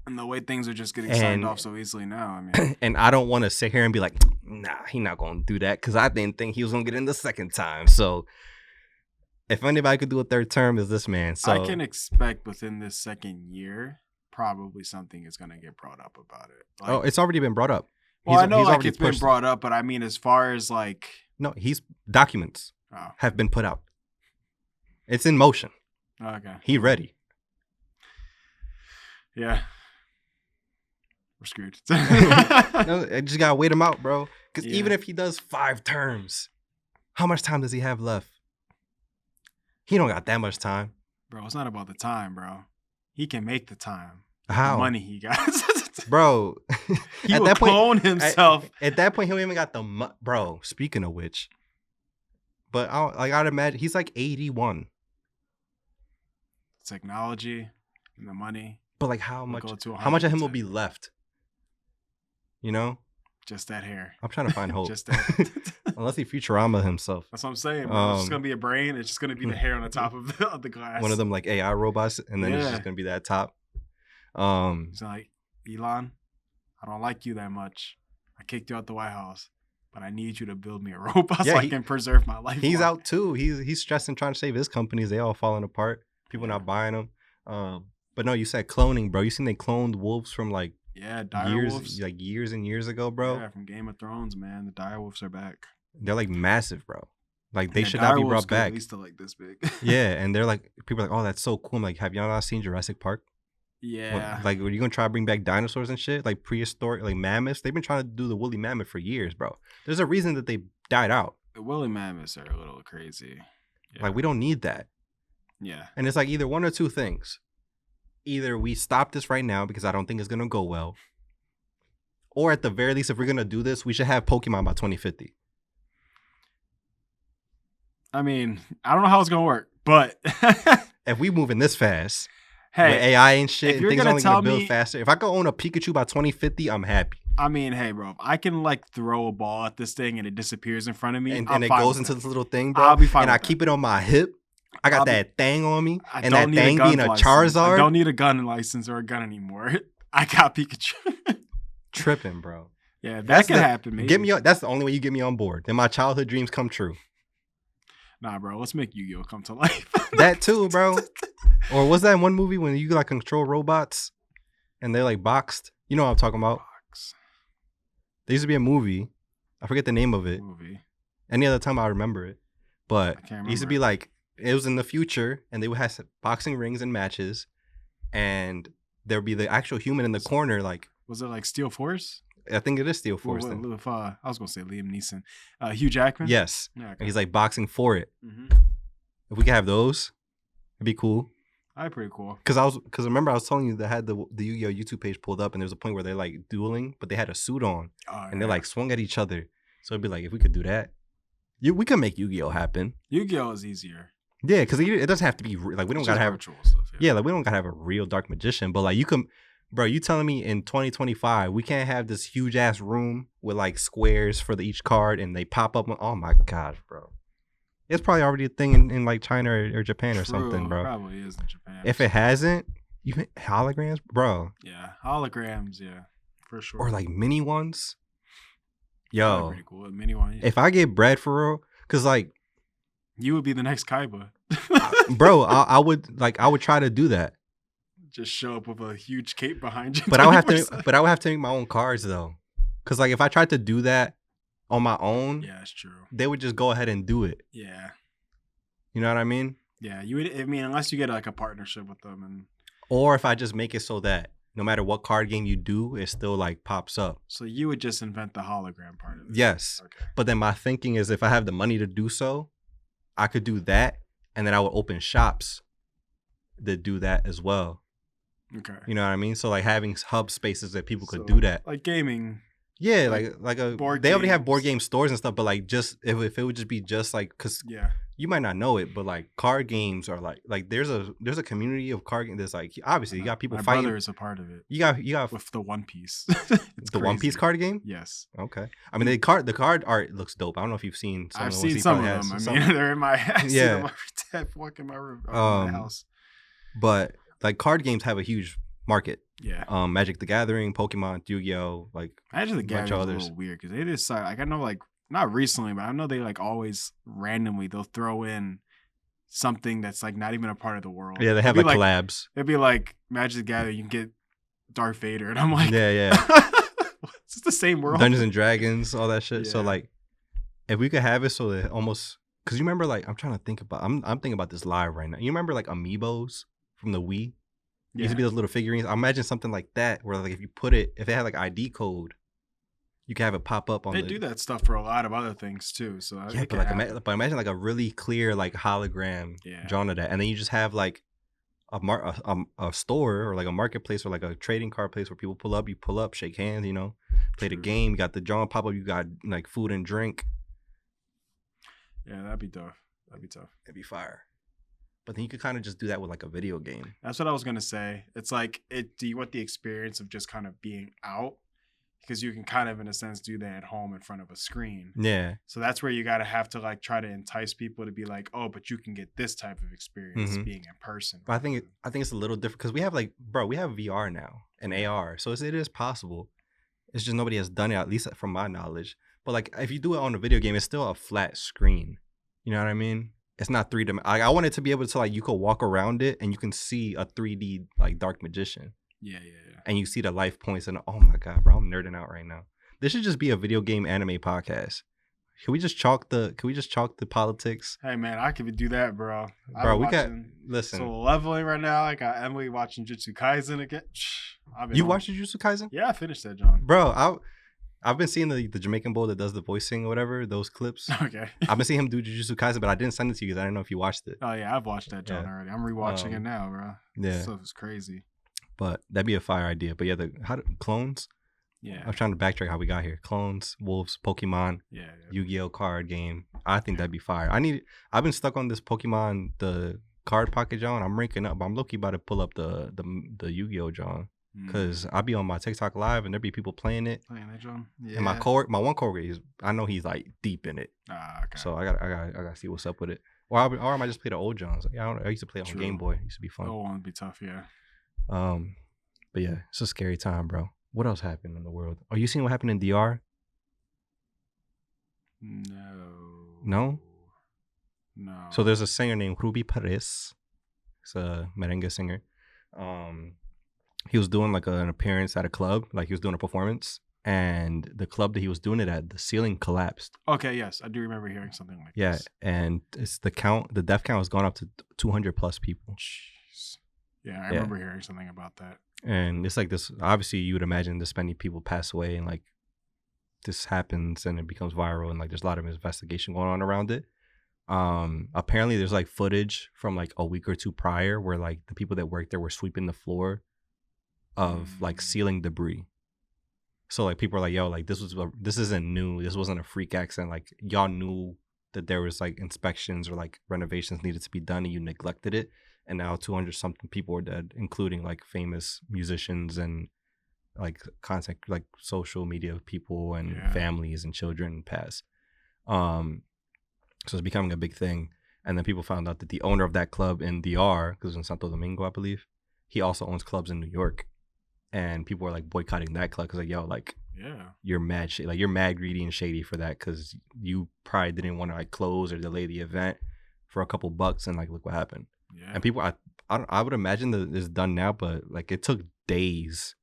And the way things are just getting signed off so easily now, I mean. And I don't want to sit here and be like, nah, he's not going to do that. Because I didn't think he was going to get in the second time. So if anybody could do a third term, is this man. So I can expect within this second year, probably something is going to get brought up about it. Like, it's already been brought up. Well, I know like it's been brought up, but I mean, as far as like. No, documents have been put out. It's in motion. Okay. He ready. Yeah. We're screwed. I just got to wait him out, bro. Because even if he does 5 terms, how much time does he have left? He don't got that much time. Bro, it's not about the time, bro. He can make the time. How? The money he got. Bro. He will clone himself. At that point, he don't even got the bro, speaking of which, But I'd imagine he's like 81. Technology and the money But like will go to how much of him will 110. be left? You know? Just that hair. I'm trying to find hope. Just that. Unless he Futurama himself. That's what I'm saying, bro. It's just gonna be a brain. It's just gonna be the hair on the top of the glass. One of them like AI robots, and then it's just gonna be that top. He's like, Elon, I don't like you that much. I kicked you out the White House, but I need you to build me a robot so I can preserve my life. He's out too. He's stressing trying to save his companies. They all falling apart. People not buying them. But no, you said cloning, bro. You seen they cloned wolves from like wolves. like years and years ago, bro. Yeah, from Game of Thrones, man. The dire wolves are back. They're like massive, bro. Like they should not be brought back. At least to like this big. Yeah, and they're like people are like, oh, that's so cool. I'm like, have y'all not seen Jurassic Park? Yeah. Like, are you gonna try to bring back dinosaurs and shit? Like prehistoric, like mammoths? They've been trying to do the woolly mammoth for years, bro. There's a reason that they died out. The woolly mammoths are a little crazy. Yeah. Like, we don't need that. Yeah. And it's like either one or two things. Either we stop this right now because I don't think it's gonna go well. Or at the very least, if we're gonna do this, we should have Pokemon by 2050. I mean, I don't know how it's gonna work, but if we moving this fast, hey, with AI and shit, if and things only gonna build me, faster. If I could own a Pikachu by 2050, I'm happy. I mean, hey, bro, if I can like throw a ball at this thing and it disappears in front of me, and it goes into this little thing, bro. I'll be fine. And I keep it on my hip. I got that thing on me, and that thing being a Charizard. I don't need a gun license or a gun anymore. I got Pikachu. Tripping, bro. Yeah, that could happen. Maybe. That's the only way you get me on board. Then my childhood dreams come true. Nah, bro. Let's make Yu-Gi-Oh come to life. That too, bro. Or was that one movie when you like control robots and they're like boxed? You know what I'm talking about? There used to be a movie. I forget the name of it. Any other time I remember it. But it used to be like, it was in the future and they would have boxing rings and matches. And there would be the actual human in the corner. Like, was it like Steel Force? I think it is Steel Force. I was gonna say Liam Neeson, Hugh Jackman. Yes, okay. And he's like boxing for it. If we could have those, it'd be cool. That'd be pretty cool. Because remember I was telling you they had the Yu-Gi-Oh YouTube page pulled up, and there was a point where they're like dueling, but they had a suit on, and they like swung at each other. So it'd be like if we could do that, we could make Yu-Gi-Oh happen. Yu-Gi-Oh is easier. Yeah, because it doesn't have to be like we don't gotta have virtual stuff. Yeah, like we don't gotta have a real dark magician, but like you can. Bro, you telling me in 2025 we can't have this huge ass room with like squares for each card and they pop up? Oh my gosh, bro. It's probably already a thing in like China or Japan or something, bro. It probably is in Japan. If it hasn't, even holograms, bro. Yeah, holograms, yeah, for sure. Or like mini ones. Yo, pretty cool. A mini one. Yeah. If I get bread for real, cause like you would be the next Kaiba. Bro, I would try to do that. Just show up with a huge cape behind you. But I would have to make my own cards though. Cause like if I tried to do that on my own, yeah, it's true. They would just go ahead and do it. Yeah. You know what I mean? Yeah, you would. I mean, unless you get like a partnership with them, or if I just make it so that no matter what card game you do, it still like pops up. So you would just invent the hologram part of it. Yes. Okay. But then my thinking is if I have the money to do so, I could do that, and then I would open shops that do that as well. Okay. You know what I mean? So like having hub spaces that people could do that. Like gaming. Yeah, like a board. They already have board game stores and stuff, but like just if it would just be just like because you might not know it, but like card games are like there's a community of card games. There's like obviously you got people fighting. My brother is a part of it. You got with the One Piece. The One Piece card game. Yes. Okay. I mean the card art looks dope. I don't know if you've seen. I've seen some of them. I mean they're in my. I see them every day walking my room, my house. But like card games have a huge market. Yeah. Magic the Gathering, Pokemon, Yu-Gi-Oh, like Magic the Gathering is a little weird because they decide like I know like not recently, but I know they like always randomly they'll throw in something that's like not even a part of the world. Yeah, they have like collabs. It'd be like Magic the Gathering, you can get Darth Vader, and I'm like, yeah. It's the same world. Dungeons and Dragons, all that shit. Yeah. So like, if we could have it so that almost because you remember like I'm trying to think about I'm thinking about this live right now. You remember like Amiibos from the Wii? It used to be those little figurines. I imagine something like that where like if it had like ID code, you can have it pop up on. They do that stuff for a lot of other things too. So yeah, but imagine like a really clear like hologram drawn of that, and then you just have like a store or like a marketplace or like a trading card place where people pull up, you pull up, shake hands, you know, play the game. You got the drawing pop up. You got like food and drink. Yeah, that'd be tough. That'd be tough. It'd be fire. But then you could kind of just do that with like a video game. That's what I was gonna say. It's like, do you want the experience of just kind of being out? Because you can kind of, in a sense, do that at home in front of a screen. Yeah. So that's where you gotta have to like try to entice people to be like, oh, but you can get this type of experience being in person. But I think it's a little different because we have like, bro, we have VR now and AR, so it is possible. It's just nobody has done it, at least from my knowledge. But like, if you do it on a video game, it's still a flat screen. You know what I mean? It's not 3D. I want it to be able to like, you could walk around it and you can see a 3D like Dark Magician. Yeah. And you see the life points and oh my god, bro, I'm nerding out right now. This should just be a video game anime podcast. Can we just chalk the politics? Hey man, I could do that, bro. Bro, we got listen. So leveling right now. I got Emily watching Jujutsu Kaisen again. You watched Jujutsu Kaisen? Yeah, I finished that, John. Bro, I've been seeing the Jamaican boy that does the voicing or whatever, those clips. Okay. I've been seeing him do Jujutsu Kaisen, but I didn't send it to you because I didn't know if you watched it. Oh yeah, I've watched that, John, already. I'm rewatching it now, bro. Yeah. Stuff is crazy. But that'd be a fire idea. But yeah, clones. Yeah. I'm trying to backtrack how we got here. Clones, wolves, Pokemon, yeah. Yu-Gi-Oh card game. I think that'd be fire. I've been stuck on this Pokemon, the card pocket, John. I'm ranking up. I'm low-key about to pull up the Yu-Gi-Oh, John. Because I'll be on my TikTok live and there'll be people playing it. Playing that, John? Yeah. And my one coworker, I know he's like deep in it. Okay. So I gotta see what's up with it. Or I might just play the old Johns. Like, I used to play it on Game Boy. It used to be fun. Oh, it'd be tough, yeah. But yeah, it's a scary time, bro. What else happened in the world? Are you seeing what happened in DR? No? No. So there's a singer named Ruby Perez. He's a merengue singer. He was doing like an appearance at a club, like he was doing a performance, and the club that he was doing it at, the ceiling collapsed. Okay, yes, I do remember hearing something like this. Yeah, and it's the death count has gone up to 200 plus people. Jeez. Yeah, I remember hearing something about that. And it's like this, obviously you would imagine this many people pass away and like this happens and it becomes viral and like there's a lot of investigation going on around it. Apparently there's like footage from like a week or two prior where like the people that worked there were sweeping the floor of like ceiling debris. So like people are like, yo, like this isn't new. This wasn't a freak accident. Like y'all knew that there was like inspections or like renovations needed to be done and you neglected it. And now 200 something people are dead, including like famous musicians and like content, like social media people and families and children pass. So it's becoming a big thing. And then people found out that the owner of that club in DR, because in Santo Domingo, I believe, he also owns clubs in New York. And people are like boycotting that club because like, yo, like, you're mad shady. Like, you're mad greedy and shady for that because you probably didn't want to like close or delay the event for a couple bucks. And like, look what happened. Yeah. And people, I would imagine that it's done now, but like it took days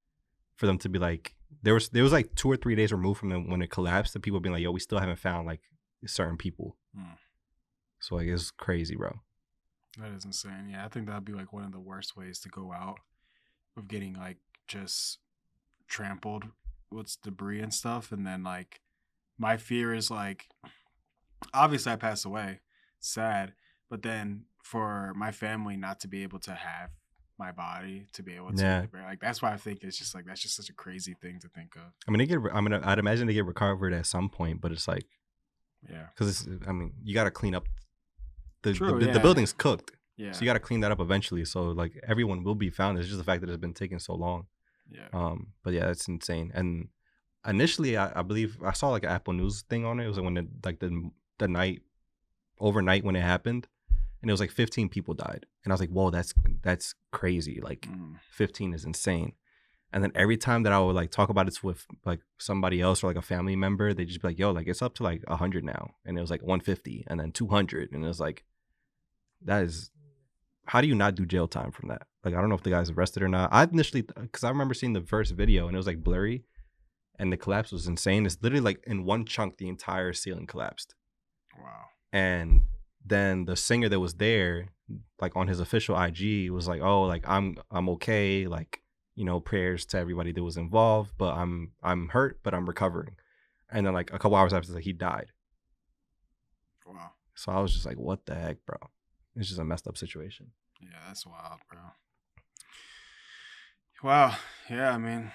for them to be like, there was like 2 or 3 days removed from them when it collapsed, and people being like, yo, we still haven't found like certain people. So like it's crazy, bro. That is insane. Yeah, I think that'd be like one of the worst ways to go out, of getting like just trampled with debris and stuff. And then like my fear is like, obviously I passed away, sad, but then for my family not to be able to have my body, to be able to like, that's why I think it's just like, that's just such a crazy thing to think of. I mean, I'd imagine they get recovered at some point, but it's like, because you got to clean up the building's cooked. Yeah. So you got to clean that up eventually. So like everyone will be found. It's just the fact that it's been taking so long. Yeah. But yeah, it's insane. And initially, I believe I saw like an Apple News thing on it. It was like when the night overnight when it happened, and it was like 15 people died. And I was like, whoa, that's crazy. Like 15 is insane. And then every time that I would like talk about it with like somebody else or like a family member, they just be like, yo, like it's up to like 100 now. And it was like 150 and then 200. And it was like, how do you not do jail time from that? Like, I don't know if the guy's arrested or not. I initially, because I remember seeing the first video and it was like blurry and the collapse was insane. It's literally like in one chunk, the entire ceiling collapsed. Wow. And then the singer that was there, like on his official IG was like, oh, like I'm okay. Like, you know, prayers to everybody that was involved, but I'm hurt, but I'm recovering. And then like a couple hours after, like, he died. Wow. So I was just like, what the heck, bro? It's just a messed up situation. Yeah, that's wild, bro. Wow. Yeah, I mean,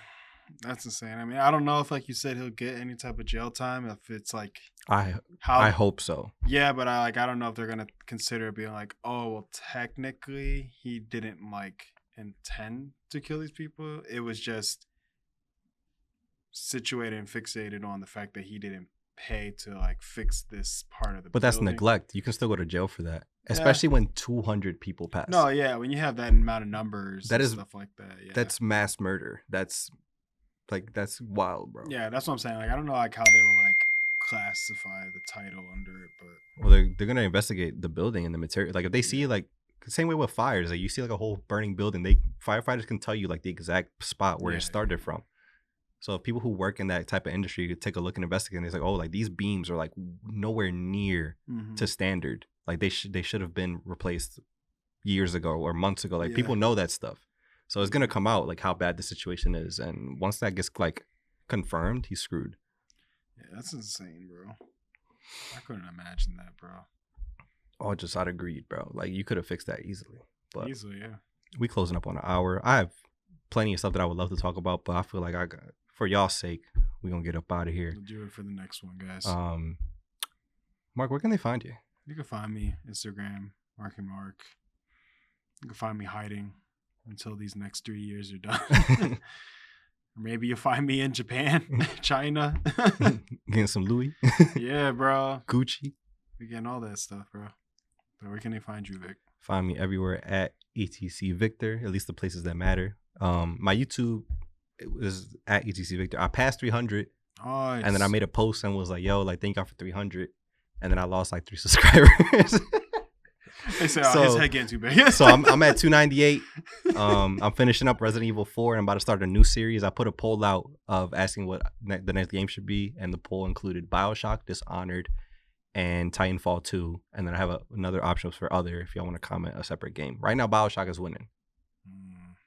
That's insane. I mean, I don't know if, like you said, he'll get any type of jail time. If it's like I how, hope so. yeah, but I don't know if they're gonna consider being like, oh, well, technically he didn't like intend to kill these people. It was just situated and fixated on the fact that he didn't pay to like fix this part of the But that's building. neglect. You can still go to jail for that, Yeah. especially when 200 people pass. No, yeah, when you have that amount of numbers That and is- stuff like that, yeah. That's mass murder. That's wild, bro. Yeah, that's what I'm saying. Like, I don't know like how they will like classify the title under it, but Well, they're gonna investigate the building and the material. Like if they see like the same way with fires, like you see like a whole burning building, firefighters can tell you like the exact spot where it started from. So if people who work in that type of industry could take a look and investigate, and it's like, oh, like these beams are like nowhere near to standard. Like they should have been replaced years ago or months ago. Like people know that stuff. So it's gonna come out like how bad the situation is, and once that gets like confirmed, he's screwed. Yeah, that's insane, bro. I couldn't imagine that, bro. Oh, just I'd agreed, bro. Like you could have fixed that easily. But Easily, yeah. we closing up on an hour. I have plenty of stuff that I would love to talk about, but I feel like for y'all's sake, we're gonna get up out of here. We'll do it for the next one, guys. Mark, where can they find you? You can find me Instagram, Mark and Mark. You can find me hiding until these next 3 years are done. Or maybe you'll find me in Japan, China. Getting some Louis. Yeah, bro. Gucci. We getting all that stuff, bro. So where can they find you, Vic? Find me everywhere at ETC Victor, at least the places that matter. My YouTube is at ETC Victor. I passed 300, Nice. and then I made a post and was like, yo, like, thank y'all for 300. And then I lost like 3 subscribers. They say, oh, his head getting too big. So I'm at 298. I'm finishing up Resident Evil 4, and I'm about to start a new series. I put a poll out of asking what the next game should be, and the poll included BioShock, Dishonored, and Titanfall 2. And then I have another options for other if y'all want to comment a separate game. Right now, BioShock is winning.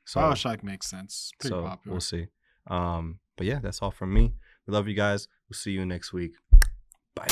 So BioShock makes sense. Pretty so popular. We'll see. But yeah, that's all from me. We love you guys. We'll see you next week. Bye.